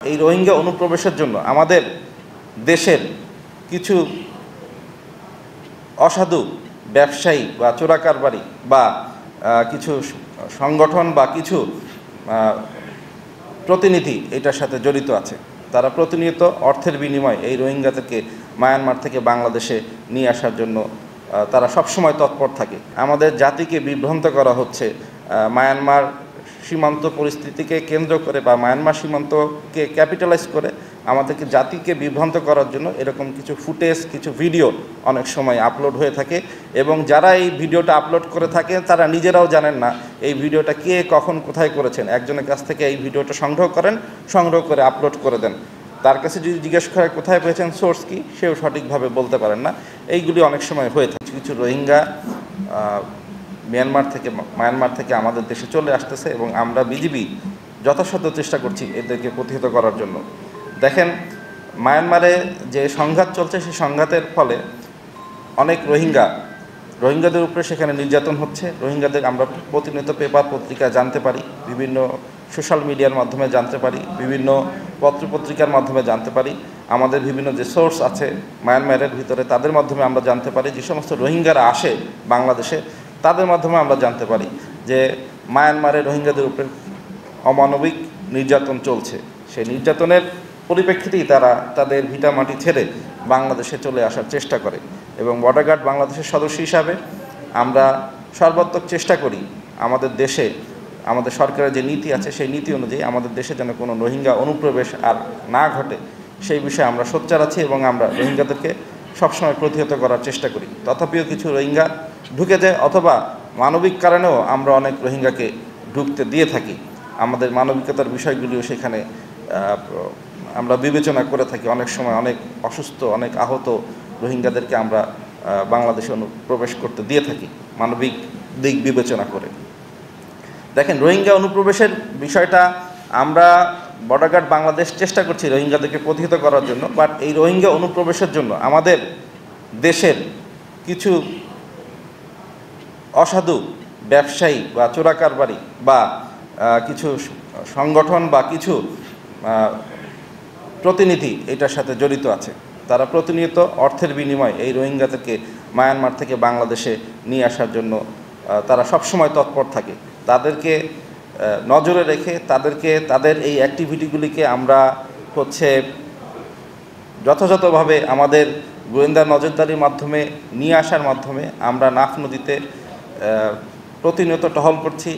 এই রোহিঙ্গা অনুপ্রবেশের জন্য আমাদের দেশের কিছু অসাধু ব্যবসায়ী বা চোরাকারবারি বা কিছু সংগঠন বা কিছু প্রতিনিধি এটার সাথে জড়িত আছে। তারা প্রতিনিয়ত অর্থের বিনিময়ে এই রোহিঙ্গাদেরকে মায়ানমার থেকে বাংলাদেশে নিয়ে আসার জন্য তারা সবসময় তৎপর থাকে। আমাদের জাতিকে বিভ্রান্ত করা হচ্ছে মায়ানমার সীমান্ত পরিস্থিতিকে কেন্দ্র করে বা মায়ানমার সীমান্তকে ক্যাপিটালাইজ করে আমাদেরকে জাতিকে বিভ্রান্ত করার জন্য এরকম কিছু ফুটেজ, কিছু ভিডিও অনেক সময় আপলোড হয়ে থাকে এবং যারা এই ভিডিওটা আপলোড করে থাকে তারা নিজেরাও জানেন না এই ভিডিওটা কে কখন কোথায় করেছেন। একজনের কাছ থেকে এই ভিডিওটা সংগ্রহ করেন, সংগ্রহ করে আপলোড করে দেন। তার কাছে যদি জিজ্ঞেস করে কোথায় পেয়েছেন, সোর্স কি, সেও সঠিকভাবে বলতে পারেন না। এইগুলি অনেক সময় হয়ে থাকে। কিছু রোহিঙ্গা মায়ানমার থেকে আমাদের দেশে চলে আসতেছে এবং আমরা বিজিবি যথাসাধ্য চেষ্টা করছি এদেরকে প্রতিহত করার জন্য। দেখেন, মায়ানমারে যে সংঘাত চলছে সেই সংঘাতের ফলে অনেক রোহিঙ্গাদের উপরে সেখানে নির্যাতন হচ্ছে। রোহিঙ্গাদের আমরা প্রতিনিয়ত পেপার পত্রিকা জানতে পারি, বিভিন্ন সোশ্যাল মিডিয়ার মাধ্যমে জানতে পারি, বিভিন্ন পত্রপত্রিকার মাধ্যমে জানতে পারি। আমাদের বিভিন্ন যে সোর্স আছে মায়ানমারের ভিতরে তাদের মাধ্যমে আমরা জানতে পারি। যে সমস্ত রোহিঙ্গারা আসে বাংলাদেশে তাদের মাধ্যমে আমরা জানতে পারি যে মায়ানমারে রোহিঙ্গাদের উপরে অমানবিক নির্যাতন চলছে। সেই নির্যাতনের পরিপ্রেক্ষিতেই তারা তাদের ভিটামাটি ছেড়ে বাংলাদেশে চলে আসার চেষ্টা করে এবং বর্ডার গার্ড বাংলাদেশের সদস্য হিসাবে আমরা সর্বাত্মক চেষ্টা করি আমাদের দেশে, আমাদের সরকারের যে নীতি আছে সেই নীতি অনুযায়ী আমাদের দেশে যেন কোনো রোহিঙ্গা অনুপ্রবেশ আর না ঘটে সেই বিষয়ে আমরা সোচ্চার আছি এবং আমরা রোহিঙ্গাদেরকে সবসময় প্রতিহত করার চেষ্টা করি। তথাপিও কিছু রোহিঙ্গা ঢুকে যায় অথবা মানবিক কারণেও আমরা অনেক রোহিঙ্গাকে ঢুকতে দিয়ে থাকি। আমাদের মানবিকতার বিষয়গুলিও সেখানে আমরা বিবেচনা করে থাকি। অনেক সময় অনেক অসুস্থ, অনেক আহত রোহিঙ্গাদেরকে আমরা বাংলাদেশে অনুপ্রবেশ করতে দিয়ে থাকি মানবিক দিক বিবেচনা করে। দেখেন, রোহিঙ্গা অনুপ্রবেশের বিষয়টা আমরা বর্ডার গার্ড বাংলাদেশ চেষ্টা করছি রোহিঙ্গাদেরকে প্রতিহত করার জন্য, বাট এই রোহিঙ্গা অনুপ্রবেশের জন্য আমাদের দেশের কিছু অসাধু ব্যবসায়ী বা চোরাকারবারি বা কিছু সংগঠন বা কিছু প্রতিনিধি এটার সাথে জড়িত আছে। তারা প্রতিনিয়ত অর্থের বিনিময়ে এই রোহিঙ্গাদেরকে মায়ানমার থেকে বাংলাদেশে নিয়ে আসার জন্য তারা সবসময় তৎপর থাকে। তাদেরকে নজরে রেখে তাদের এই অ্যাক্টিভিটিগুলিকে আমরা যথাযথভাবে আমাদের গোয়েন্দা নজরদারির মাধ্যমে নিয়ে আসার মাধ্যমে আমরা নাফ নদীতে প্রতিনিয়ত টহল করছি।